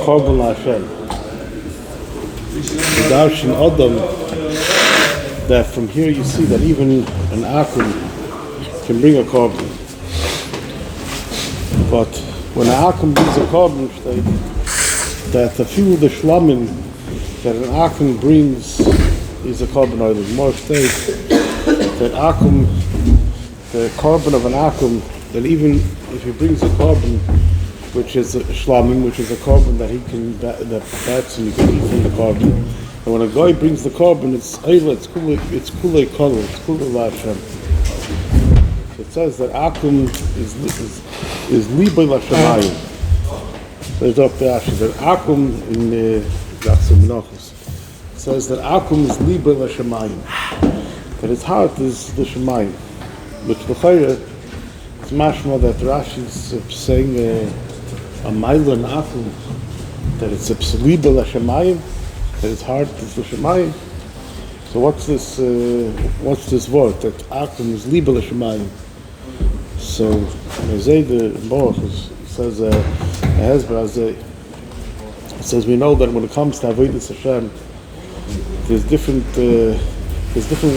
korban Hashem. Darshan Adam, that from here you see that even an akum can bring a korban. But when an akum brings a korban, that afילו the shlamim that an akum brings is a korban oil. More states that akum, the korban of an akum, that even if he brings a korban, which is a shlamim, which is a korban that he can that's and you can eat from the korban. And when a guy brings the korban, it's kollel, it's kollel, it's kollel Hashem. So it says that akum is libay l'shamayim. There's up there that akum in Menachos. It says that akum is libay l'shamayim. That his heart is the shamayim. Which l'chayre is mashma that Rashi is saying a mile and akum, that it's a libay l'shamayim, that his heart is the shamayim. So what's this word that akum is libay l'shamayim? So the Baruch says it says we know that when it comes to avodas Hashem, there's different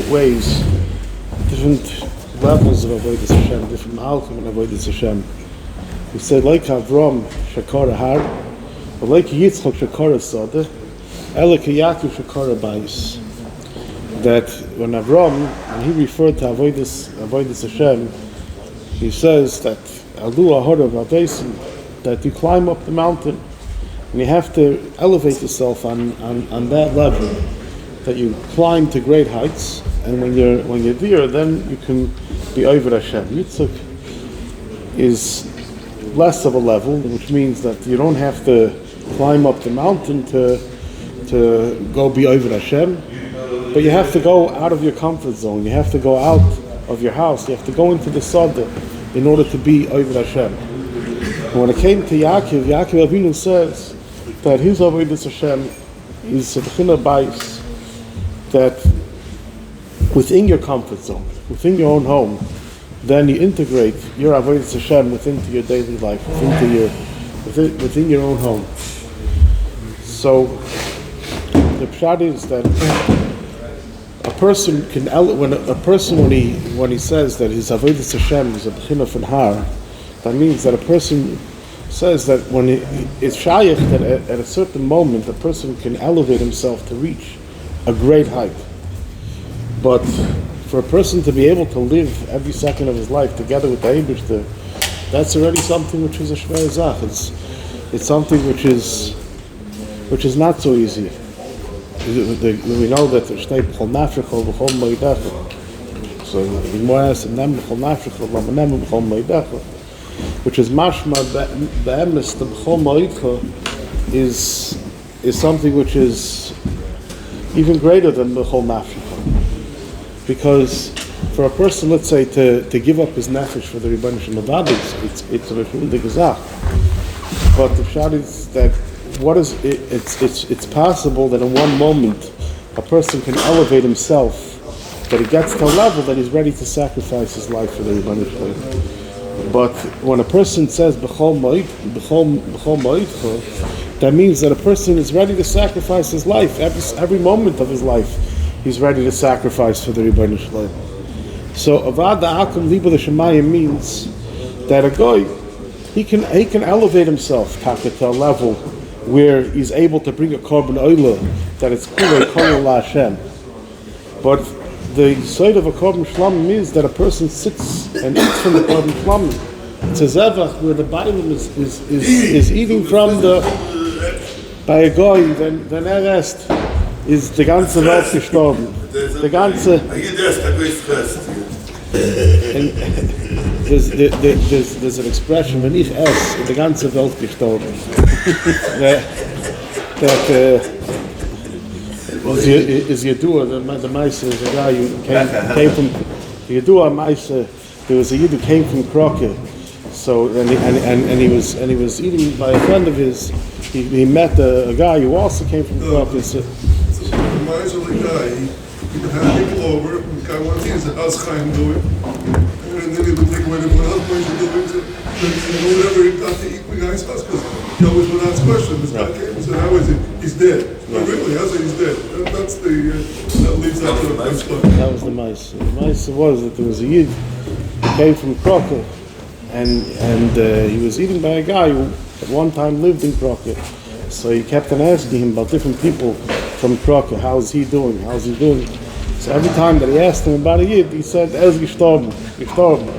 ways, different levels of avodas Hashem, different malchim of avodas Hashem. We say like Avram shakara har, or like Yitzchak shakara sada, ela kiyatu shakara bais. That when Avram, when he referred to avodas Hashem, he says that that you climb up the mountain and you have to elevate yourself on that level, that you climb to great heights, and when you're there, then you can be over Hashem. Yitzchak is less of a level, which means that you don't have to climb up the mountain to go be over Hashem, but you have to go out of your comfort zone. You have to go out of your house. You have to go into the Sada in order to be over Hashem. When it came to Yaakov Avinu says that his avodas Hashem is a b'china bais, that within your comfort zone, within your own home, then you integrate your avodas Hashem within your daily life, within your own home. So the pshat is that a person can when he says that his avodas Hashem is a b'china from har, that means that a person says that when it's shayach that at a certain moment a person can elevate himself to reach a great height. But for a person to be able to live every second of his life together with the Eibishter, that's already something which is a shver zach. It's something which is not so easy. We know that there's b'chol nafshecha b'chol moedecha. So the Gemara asks, "Nem b'chol nafshecha, l'manem b'chol moedecha," which is mashma be'emes. The b'chol moedecha is something which is even greater than b'chol nafshecha, because for a person, let's say, to give up his nefesh for the Rebbeinu Shalom, it's a big zach. But the pshat is that it's possible that in one moment a person can elevate himself, that he gets to a level that he's ready to sacrifice his life for the Rebbeinu Shalom. But when a person says b'chol moedcha, that means that a person is ready to sacrifice his life. Every moment of his life he's ready to sacrifice for the Rebbeinu Shalom. So avad ha'akum libay l'shamayim means that a guy he can elevate himself to a level where he's able to bring a korban oila, that it's kollel Hashem. But the side of a korban shlamim is that a person sits and eats from the korban shlamim. It's a zevach where the Bible is eating from by a guy, then the rest is the ganze Welt gestorben. The ganze. There's an expression, wenn ich esse, the ganze Welt gestorben. That is Yedua, the Maisa is a guy who came from Yedua Maisa. There was a Yid who came from Kroke, so and he was eating by a friend of his. He met a guy who also came from Kroke. So the Maisa of the guy, he had people over. The guy wanted to see his house doing, and then he would take away the one else going to do it. never got to eat the guy's house because he always would ask questions. This guy came and said, "How is he? He's dead." But really, I said he's dead. That's the that leads up to the first one. That was the mice. The mice was that there was a yid who came from Kollel, and he was eaten by a guy who at one time lived in Kollel. So he kept on asking him about different people from Kollel. How's he doing? How's he doing? So every time that he asked him about a yid, he said, "Er ist gestorben, gestorben."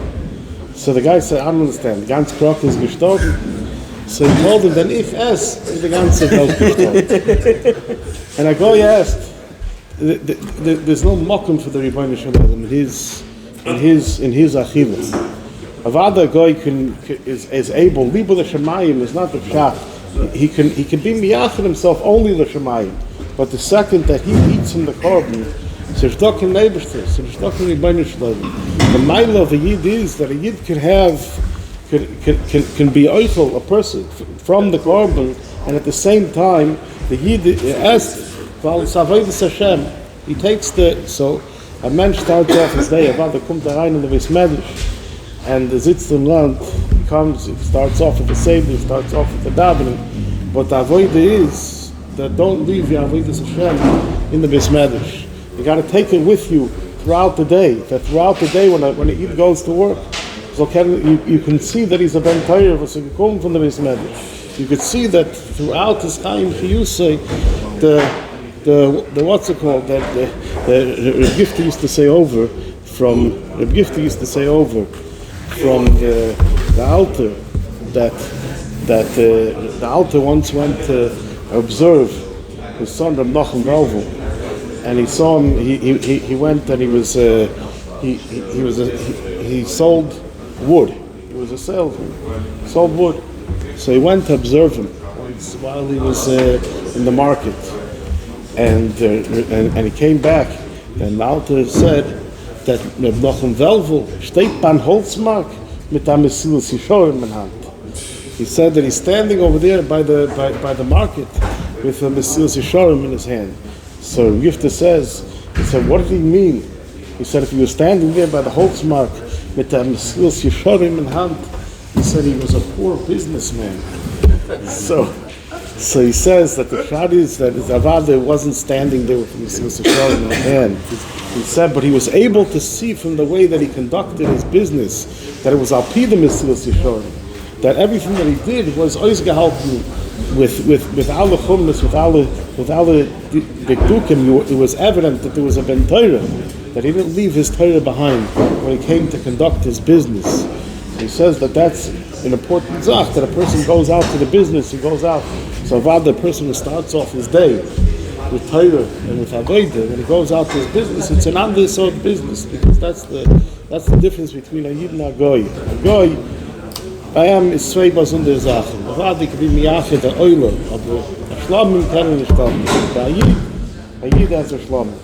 So the guy said, "I don't understand. Ganz Kollel is gestorben." So he told him, "Then if es is the ganze Welt gestorben." And a guy asked, "There's no mokum for the Rebbeinu Shalom in his achilles. Avada guy is able. Libo leshamayim is not the shach. He can be miyachid himself only leshamayim. But the second that he eats from the korban, so it's stuck in neighborhood. So it's stuck in Rebbeinu Shalom. The mile of a yid is that a yid can be oichel a person from the korban, and at the same time the yid as divrei Hashem. He takes so a man starts off his day. Avada kommt rein in the Bismedish. And the sitzt im Land, he comes, he starts off with the Seder, he starts off with the davening. But the avodah is that don't leave your avodah Hashem in the Bismedish. You got to take it with you throughout the day. That throughout the day when the Yid goes to work, so you can see that he's a ben Torah, so you come from the Bismedish. You could see that throughout his time, you say the what's it called, that the Reb Gifta used to say over from the altar that the altar once went to observe his son Reb Nachum Galvin, and he saw him. He went and he sold wood. He was a salesman. He sold wood. So he went to observe him while he was in the market, and he came back. And the altar said that Reb Nachum Velvel steht beim Holzmarkt mit der Mesilas Yeshorim in Hand. He said that he's standing over there by the market with the Mesilas Yeshorim in his hand. So Gifta says, he said, what did he mean? He said, if he was standing there by the Holzmarkt with the Mesilas Yeshorim in Hand, he said he was a poor businessman. So he says that the shot is that Avada wasn't standing there with the Mesilas Yeshorim in his hand. He said, but he was able to see from the way that he conducted his business that it was Alpida Mesilas Yeshorim, that everything that he did was oisgehalten with alle chumras, with alle dikdukim. It was evident that there was a ben Torah, that he didn't leave his Torah behind when he came to conduct his business. He says that that's an important zach, that a person goes out to the business, he goes out. So Avad, the person who starts off his day with Torah and with avodah, when he goes out to his business, it's an other sort of business, because that's the difference between a yid and a goy. A goy, I am is zwei besondere Sachen. Avad, ich bin miyachid der Oilo, aber a Shlamim kann nicht kommen. A yid has a Shlamim.